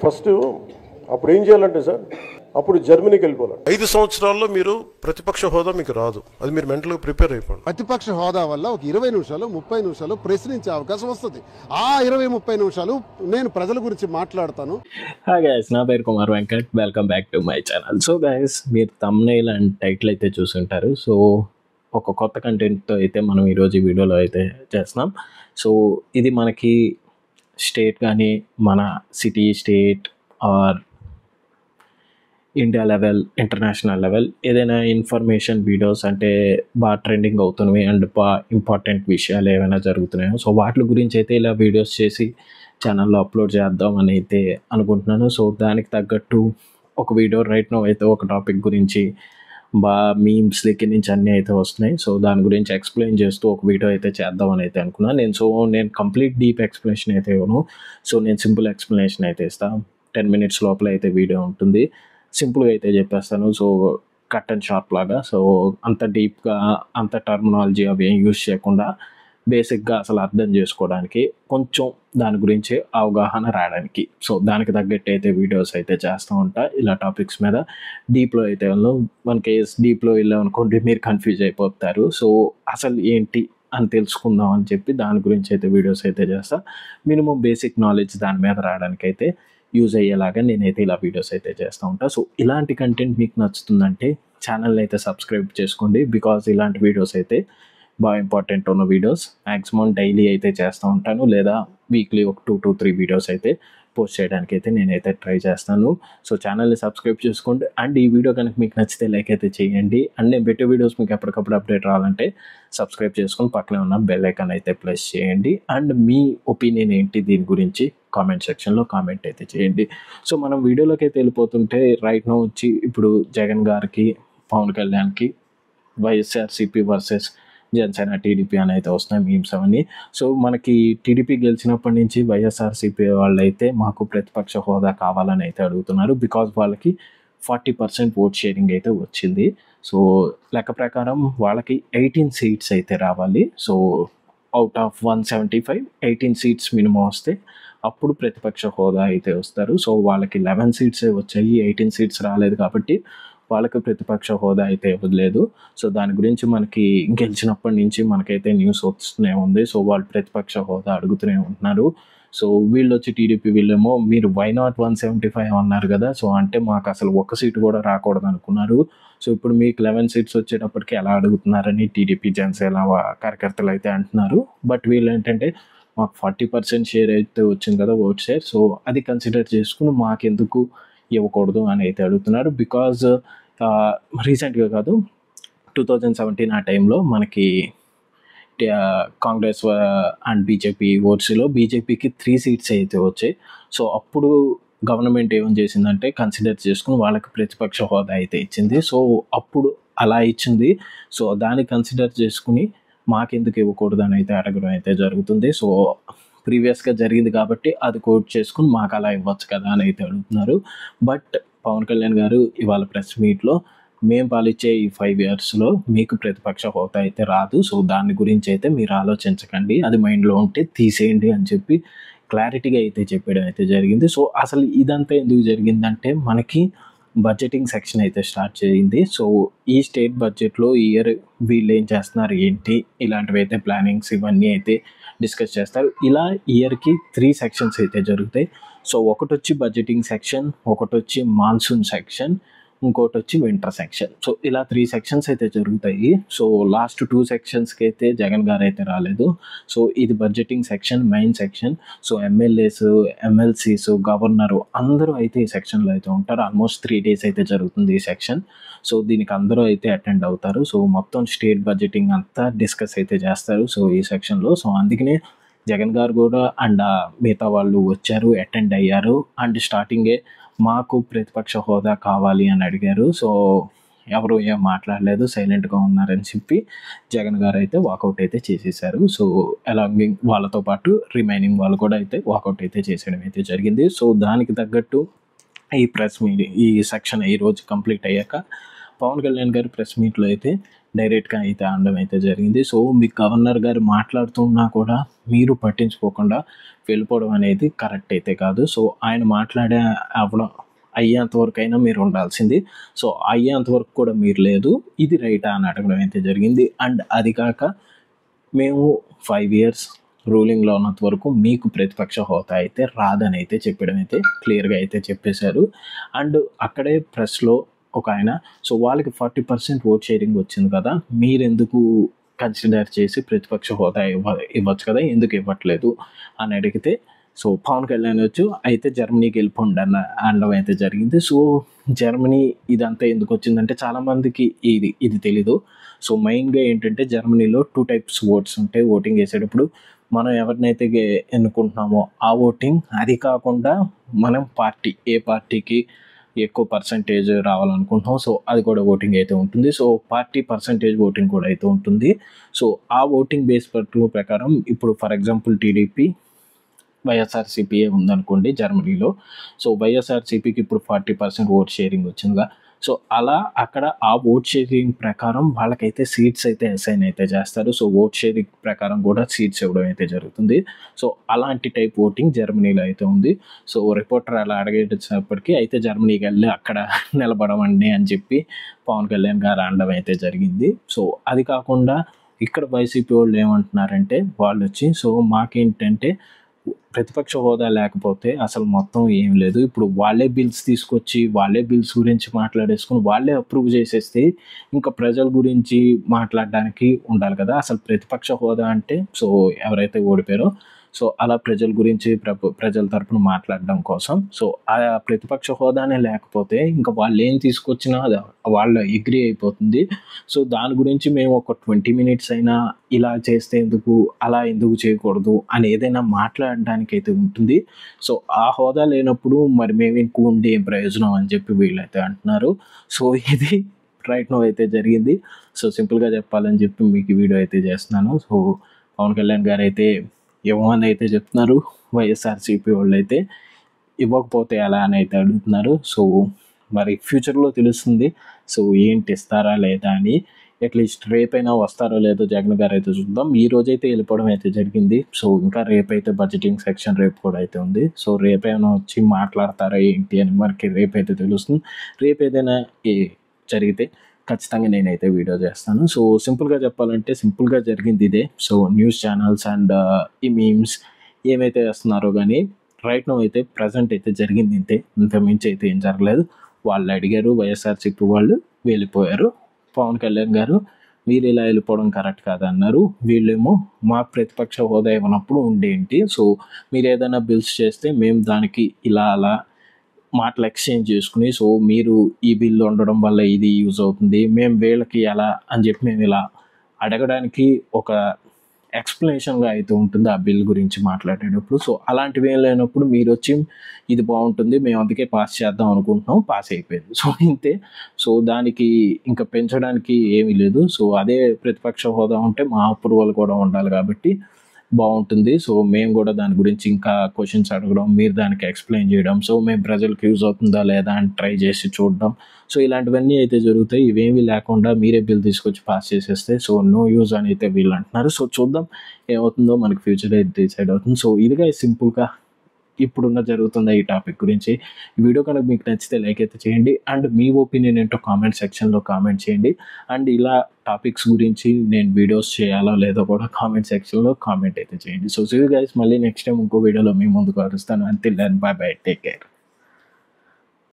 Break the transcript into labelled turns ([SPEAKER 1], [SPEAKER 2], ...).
[SPEAKER 1] First అప్పుడు ఏం చేయాలంటే సార్, అప్పుడు జర్మనీకి వెళ్ళిపోవాలి. 5 సంవత్సరాల్లో మీరు ప్రతిపక్ష హోదా మీకు రాదు, అది మీరు మెంటల్గా ప్రిపేర్ అయిపోండి.
[SPEAKER 2] ప్రతిపక్ష హోదా వల్ల ఒక 20 నిమిషాలు 30 నిమిషాలు ప్రశ్నించే అవకాశం వస్తుంది. ఆ 20-30 నిమిషాలు నేను ప్రజల గురించి మాట్లాడతాను.
[SPEAKER 3] హాయ్ గైస్, నా పేరు Kumar Venkat. Welcome back to my channel. So guys, మీరు థంబ్నెయిల్ అండ్ టైటిల్ అయితే చూసుంటారు. సో ఒక కొత్త కంటెంట్తో అయితే మనం ఈరోజు ఈ వీడియోలో అయితే చేస్తున్నాం. సో ఇది మనకి స్టేట్ కానీ మన city, state or India level, international level ఏదైనా ఇన్ఫర్మేషన్ వీడియోస్ అంటే బాగా ట్రెండింగ్ అవుతున్నవి అండ్ బాగా ఇంపార్టెంట్ విషయాలు ఏమైనా జరుగుతున్నాయో సో వాటి గురించి అయితే ఇలా వీడియోస్ చేసి ఛానల్లో అప్లోడ్ చేద్దామని అయితే అనుకుంటున్నాను. సో దానికి తగ్గట్టు ఒక వీడియో రైట్ నౌ అయితే ఒక టాపిక్ గురించి బాగా మీమ్స్ దగ్గర నుంచి అన్నీ అయితే వస్తున్నాయి. సో దాని గురించి ఎక్స్ప్లెయిన్ చేస్తూ ఒక వీడియో అయితే చేద్దామని అయితే అనుకున్నాను. నేను కంప్లీట్ డీప్ ఎక్స్ప్లెనేషన్ అయితే ఇవ్వను. సో నేను సింపుల్ ఎక్స్ప్లెనేషన్ అయితే ఇస్తాను. 10 minutes లోపల అయితే వీడియో ఉంటుంది. సింపుల్గా అయితే చెప్పేస్తాను. సో కట్ అండ్ షార్ప్ లాగా. సో అంత డీప్గా అంత టర్మినాలజీ అవి ఏం యూజ్ చేయకుండా బేసిక్గా అసలు అర్థం చేసుకోవడానికి, కొంచెం దాని గురించి అవగాహన రావడానికి, సో దానికి తగ్గట్టు అయితే వీడియోస్ అయితే చేస్తూ ఉంటా. ఇలా టాపిక్స్ మీద డీప్లో అయితే వెళ్ళను. మన కేస్ డీప్లో వెళ్ళామనుకోండి మీరు కన్ఫ్యూజ్ అయిపోతారు. సో అసలు ఏంటి అని తెలుసుకుందాం అని చెప్పి దాని గురించి అయితే వీడియోస్ అయితే చేస్తా. మినిమం బేసిక్ నాలెడ్జ్ దాని మీద రావడానికి అయితే యూజ్ అయ్యేలాగా నేనైతే ఇలా వీడియోస్ అయితే చేస్తూ ఉంటాను. సో ఇలాంటి కంటెంట్ మీకు నచ్చుతుందంటే ఛానల్ని అయితే సబ్స్క్రైబ్ చేసుకోండి. బికాజ్ ఇలాంటి వీడియోస్ అయితే బాగా ఇంపార్టెంట్ ఉన్న వీడియోస్ మ్యాక్సిమం డైలీ అయితే చేస్తూ ఉంటాను, లేదా వీక్లీ ఒక 2 to 3 వీడియోస్ అయితే పోస్ట్ చేయడానికి అయితే నేనైతే ట్రై చేస్తాను. సో ఛానల్ని సబ్స్క్రైబ్ చేసుకోండి. అండ్ ఈ వీడియో కనుక మీకు నచ్చితే లైక్ అయితే చేయండి. అండ్ నేను పెట్టే వీడియోస్ మీకు ఎప్పటికప్పుడు అప్డేట్ రావాలంటే సబ్స్క్రైబ్ చేసుకొని పక్కనే ఉన్న బెల్ ఐకాన్ అయితే ప్రెస్ చేయండి. అండ్ మీ ఒపీనియన్ ఏంటి దీని గురించి కామెంట్ సెక్షన్లో కామెంట్ అయితే చేయండి. సో మనం వీడియోలోకి అయితే వెళ్ళిపోతుంటే రైట్ నో వచ్చి ఇప్పుడు జగన్ గారికి, పవన్ కళ్యాణ్కి వైఎస్ఆర్సీపీ వర్సెస్ జనసేన టీడీపీ అని అయితే వస్తున్నాయి మీమ్స్ అవన్నీ. సో మనకి టీడీపీ గెలిచినప్పటి నుంచి వైఎస్ఆర్సీపీ వాళ్ళు అయితే మాకు ప్రతిపక్ష హోదా కావాలని అయితే అడుగుతున్నారు. బికాజ్ వాళ్ళకి 40% ఓట్ షేరింగ్ అయితే వచ్చింది. సో లెక్క ప్రకారం వాళ్ళకి 18 seats అయితే రావాలి. So out of 175 18 seats minimum వస్తే అప్పుడు ప్రతిపక్ష హోదా అయితే వస్తారు. సో వాళ్ళకి 11 seats వచ్చాయి, 18 seats రాలేదు కాబట్టి వాళ్ళకి ప్రతిపక్ష హోదా అయితే ఇవ్వలేదు. సో దాని గురించి మనకి గెలిచినప్పటి నుంచి మనకైతే న్యూస్ వస్తూనే ఉంది. సో వాళ్ళు ప్రతిపక్ష హోదా అడుగుతూనే ఉంటున్నారు. సో వీళ్ళు వచ్చి టీడీపీ వీళ్ళేమో మీరు వై నాట్ 175 అన్నారు కదా, సో అంటే మాకు అసలు ఒక్క సీటు కూడా రాకూడదు అనుకున్నారు. సో ఇప్పుడు మీకు 11 seats వచ్చేటప్పటికి ఎలా అడుగుతున్నారని టీడీపీ జనసేన కార్యకర్తలు అయితే అంటున్నారు. బట్ వీళ్ళు ఏంటంటే మాకు 40% షేర్ అయితే వచ్చింది కదా ఓట్ షేర్, సో అది కన్సిడర్ చేసుకుని మాకెందుకు ఇవ్వకూడదు అని అయితే అడుగుతున్నారు. బికాజ్ రీసెంట్గా కాదు 2017 ఆ టైంలో మనకి కాంగ్రెస్ అండ్ బీజేపీ ఓట్స్లో బీజేపీకి 3 seats అయితే వచ్చాయి. సో అప్పుడు గవర్నమెంట్ ఏం చేసిందంటే కన్సిడర్ చేసుకుని వాళ్ళకి ప్రతిపక్ష హోదా అయితే ఇచ్చింది. సో అప్పుడు అలా ఇచ్చింది. సో దాన్ని కన్సిడర్ చేసుకుని మాకెందుకు ఇవ్వకూడదు అని అయితే అడగడం అయితే జరుగుతుంది. సో ప్రీవియస్గా జరిగింది కాబట్టి అది కోట్ చేసుకుని మాకు అలా ఇవ్వచ్చు కదా అని అయితే అడుగుతున్నారు. బట్ పవన్ కళ్యాణ్ గారు ఇవాళ ప్రెస్ మీట్లో మేము పాలిచ్చే ఈ 5 yearsలో మీకు ప్రతిపక్ష హోదా అయితే రాదు, సో దాని గురించి అయితే మీరు ఆలోచించకండి, అది మైండ్లో ఉంటే తీసేయండి అని చెప్పి క్లారిటీగా అయితే చెప్పడం అయితే జరిగింది. సో అసలు ఇదంతా ఎందుకు జరిగిందంటే మనకి బడ్జెటింగ్ సెక్షన్ అయితే స్టార్ట్ చేయింది. సో ఈ స్టేట్ బడ్జెట్లో ఈ ఇయర్ వీళ్ళు ఏం చేస్తున్నారు ఏంటి ఇలాంటివి అయితే ప్లానింగ్స్ ఇవన్నీ అయితే డిస్కస్ చేస్తారు. ఇలా ఇయర్కి 3 sections అయితే జరుగుతాయి. సో ఒకటి వచ్చి బడ్జెటింగ్ సెక్షన్, ఒకటి వచ్చి మాన్సూన్ సెక్షన్, ఇంకోటి వచ్చి వింటర్ సెక్షన్. సో ఇలా 3 sections అయితే జరుగుతాయి. సో లాస్ట్ 2 sectionsకి అయితే జగన్ గారు అయితే రాలేదు. సో ఇది budgeting section, main section. So MLAs, MLCs, governor అందరూ అయితే ఈ సెక్షన్లో అయితే ఉంటారు. ఆల్మోస్ట్ 3 days అయితే జరుగుతుంది ఈ సెక్షన్. సో దీనికి అందరూ అయితే అటెండ్ అవుతారు. సో మొత్తం స్టేట్ బడ్జెటింగ్ అంతా డిస్కస్ అయితే చేస్తారు సో ఈ సెక్షన్లో. సో అందుకనే జగన్ గారు కూడా అండ్ మిగతా వాళ్ళు వచ్చారు, అటెండ్ అయ్యారు. అండ్ స్టార్టింగే మాకు ప్రతిపక్ష హోదా కావాలి అని అడిగారు. సో ఎవరు ఏం మాట్లాడలేదు, సైలెంట్గా ఉన్నారని చెప్పి జగన్ గారు అయితే వాకౌట్ అయితే చేసేసారు. సో అలాంగ్ వాళ్ళతో పాటు రిమైనింగ్ వాళ్ళు కూడా అయితే వాకౌట్ అయితే చేసేయడం అయితే జరిగింది. సో దానికి తగ్గట్టు ఈ ప్రెస్ మీట్ ఈ సెక్షన్ ఈరోజు కంప్లీట్ అయ్యాక పవన్ కళ్యాణ్ గారు ప్రెస్ మీట్లో అయితే డైరెక్ట్గా అయితే అనడం అయితే జరిగింది. సో మీ గవర్నర్ గారు మాట్లాడుతున్నా కూడా మీరు పట్టించుకోకుండా వెళ్ళిపోవడం అనేది కరెక్ట్ అయితే కాదు. సో ఆయన మాట్లాడే అవ్వడం అయ్యేంత వరకు అయినా మీరు ఉండాల్సింది. సో అయ్యేంత వరకు కూడా మీరు లేదు, ఇది రైటా అని అడగడం అయితే జరిగింది. అండ్ అది కాక మేము 5 years రూలింగ్లో ఉన్నంత వరకు మీకు ప్రతిపక్ష హోదా అయితే రాదని అయితే చెప్పడం అయితే క్లియర్గా అయితే చెప్పేశారు. అండ్ అక్కడే ప్రెస్లో ఒక ఆయన, సో వాళ్ళకి 40% ఓట్ షేరింగ్ వచ్చింది కదా, మీరెందుకు కన్సిడర్ చేసి ప్రతిపక్ష హోదా ఇవ్వచ్చు కదా, ఎందుకు ఇవ్వట్లేదు అని అడిగితే, సో పవన్ కళ్యాణ్ వచ్చు అయితే జర్మనీకి వెళ్ళిపోండి అనడం అయితే జరిగింది. సో జర్మనీ ఇదంతా ఎందుకు వచ్చిందంటే చాలామందికి ఇది తెలీదు. సో మెయిన్గా ఏంటంటే జర్మనీలో 2 types ఓట్స్ ఉంటాయి ఓటింగ్ వేసేటప్పుడు. మనం ఎవరినైతే ఎన్నుకుంటున్నామో ఆ ఓటింగ్, అది కాకుండా మనం ఏ పార్టీకి ఎక్కువ పర్సంటేజ్ రావాలనుకుంటున్నాం, సో అది కూడా ఓటింగ్ అయితే ఉంటుంది. సో పార్టీ పర్సంటేజ్ ఓటింగ్ కూడా అయితే ఉంటుంది. సో ఆ ఓటింగ్ బేస్ ప్రకారం ఇప్పుడు ఫర్ ఎగ్జాంపుల్ టీడీపీ వైఎస్ఆర్సీపీ ఉందనుకోండి జర్మనీలో, సో వైఎస్ఆర్సీపీకి ఇప్పుడు 40% ఓట్ షేరింగ్ వచ్చిందిగా, సో అలా అక్కడ ఆ ఓట్ షేరింగ్ ప్రకారం వాళ్ళకైతే సీట్స్ అయితే అసైన్ అయితే చేస్తారు. సో ఓట్ షేరింగ్ ప్రకారం కూడా సీట్స్ ఇవ్వడం అయితే జరుగుతుంది. సో అలాంటి టైప్ ఓటింగ్ జర్మనీలో అయితే ఉంది. సో రిపోర్టర్ అలా అడిగేటప్పటికీ అయితే జర్మనీకి వెళ్ళి అక్కడ నిలబడమండి అని చెప్పి పవన్ కళ్యాణ్ గారు అనడం అయితే జరిగింది. సో అది కాకుండా ఇక్కడ వైసీపీ వాళ్ళు ఏమంటున్నారంటే, వాళ్ళు వచ్చి సో మాకేంటంటే ప్రతిపక్ష హోదా లేకపోతే అసలు మొత్తం ఏం లేదు, ఇప్పుడు వాళ్ళే బిల్స్ తీసుకొచ్చి వాళ్ళే బిల్స్ గురించి మాట్లాడేసుకుని వాళ్ళే అప్రూవ్ చేసేస్తే ఇంకా ప్రజల గురించి మాట్లాడడానికి ఉండాలి కదా. అసలు ప్రతిపక్ష హోదా అంటే సో ఎవరైతే ఓడిపోయారో సో అలా ప్రజల గురించి ప్రజల తరపున మాట్లాడడం కోసం, సో ఆ ప్రతిపక్ష హోదానే లేకపోతే ఇంకా వాళ్ళు ఏం తీసుకొచ్చినా వాళ్ళ అగ్రీ అయిపోతుంది. సో దాని గురించి మేము ఒక 20 minutes అయినా ఇలా చేస్తే ఎందుకు, అలా ఎందుకు చేయకూడదు అని ఏదైనా మాట్లాడడానికి అయితే ఉంటుంది. సో ఆ హోదా లేనప్పుడు మరి మేము ఇంకో ఉండి ఏం ప్రయోజనం అని చెప్పి వీళ్ళైతే అంటున్నారు. సో ఇది రైట్ నో అయితే జరిగింది. సో సింపుల్గా చెప్పాలని చెప్పి మీకు ఈ వీడియో అయితే చేస్తున్నాను. సో పవన్ కళ్యాణ్ గారు అయితే ఏమని అయితే చెప్తున్నారు, వైఎస్ఆర్సీపీ వాళ్ళు అయితే ఇవ్వకపోతే ఎలా అని అయితే అడుగుతున్నారు. సో మరి ఫ్యూచర్లో తెలుస్తుంది సో ఏంటి ఇస్తారా లేదా అని. అట్లీస్ట్ రేపైనా వస్తారో లేదో జగన్ గారు అయితే చూద్దాం. ఈ రోజైతే వెళ్ళిపోవడం అయితే జరిగింది. సో ఇంకా రేపైతే బడ్జెటింగ్ సెక్షన్ రేపు కూడా అయితే ఉంది. సో రేపైనా వచ్చి మాట్లాడతారా ఏంటి అని మనకి రేపైతే తెలుస్తుంది. రేపు ఏదైనా జరిగితే ఖచ్చితంగా నేనైతే వీడియో చేస్తాను. సో సింపుల్గా చెప్పాలంటే సింపుల్గా జరిగింది ఇదే. సో న్యూస్ ఛానల్స్ అండ్ ఈ మీమ్స్ ఏమైతే వేస్తున్నారో కానీ రైట్ నో అయితే ప్రజెంట్ అయితే జరిగింది ఇంతే, ఇంత మించి అయితే ఏం జరగలేదు. వాళ్ళు అడిగారు, వైఎస్ఆర్సీపీ వాళ్ళు వెళ్ళిపోయారు. పవన్ కళ్యాణ్ గారు మీరు ఇలా వెళ్ళిపోవడం కరెక్ట్ కాదన్నారు. వీళ్ళేమో మా ప్రతిపక్ష హోదా ఇవ్వనప్పుడు ఉండేంటి, సో మీరు ఏదైనా బిల్స్ చేస్తే మేము దానికి ఇలా అలా మాటలు ఎక్స్చేంజ్ చేసుకుని, సో మీరు ఈ బిల్లు ఉండడం వల్ల ఇది యూజ్ అవుతుంది, మేము వీళ్ళకి ఎలా అని చెప్పి మేము ఇలా అడగడానికి ఒక ఎక్స్ప్లెనేషన్గా అయితే ఉంటుంది ఆ బిల్ గురించి మాట్లాడేటప్పుడు. సో అలాంటివి ఏం లేనప్పుడు మీరు వచ్చి ఇది బాగుంటుంది మేము అందుకే పాస్ చేద్దాం అనుకుంటున్నాం, పాస్ అయిపోయింది. సో ఇంతే. సో దానికి ఇంకా పెంచడానికి ఏమీ లేదు. సో అదే ప్రతిపక్ష హోదా ఉంటే మా అప్రూవల్ కూడా ఉండాలి కాబట్టి బాగుంటుంది. సో మేము కూడా దాని గురించి ఇంకా క్వశ్చన్స్ అడగడం, మీరు దానికి ఎక్స్ప్లెయిన్ చేయడం, సో మేము ప్రజలకు యూజ్ అవుతుందా లేదా అని ట్రై చేసి చూడడం, సో ఇలాంటివన్నీ అయితే జరుగుతాయి. ఇవేమీ లేకుండా మీరే బిల్ తీసుకొచ్చి పాస్ చేసేస్తే సో నో యూజ్ అని అయితే వీళ్ళు అంటున్నారు. సో చూద్దాం ఏమవుతుందో, మనకి ఫ్యూచర్ అయితే డిసైడ్ అవుతుంది. సో ఇదిగా సింపుల్గా ఇప్పుడున్న జరుగుతుందా ఈ టాపిక్ గురించి. ఈ వీడియో కనుక మీకు నచ్చితే లైక్ అయితే చేయండి అండ్ మీ ఒపీనియన్ ఏంటో కామెంట్ సెక్షన్లో కామెంట్ చేయండి. అండ్ ఇలా టాపిక్స్ గురించి నేను వీడియోస్ చేయాలో లేదో కూడా కామెంట్ సెక్షన్లో కామెంట్ అయితే చేయండి. సో సీ యు గైస్, మళ్ళీ నెక్స్ట్ టైం ఇంకో వీడియోలో మీ ముందుకు వస్తాను. Until then bye bye, take care.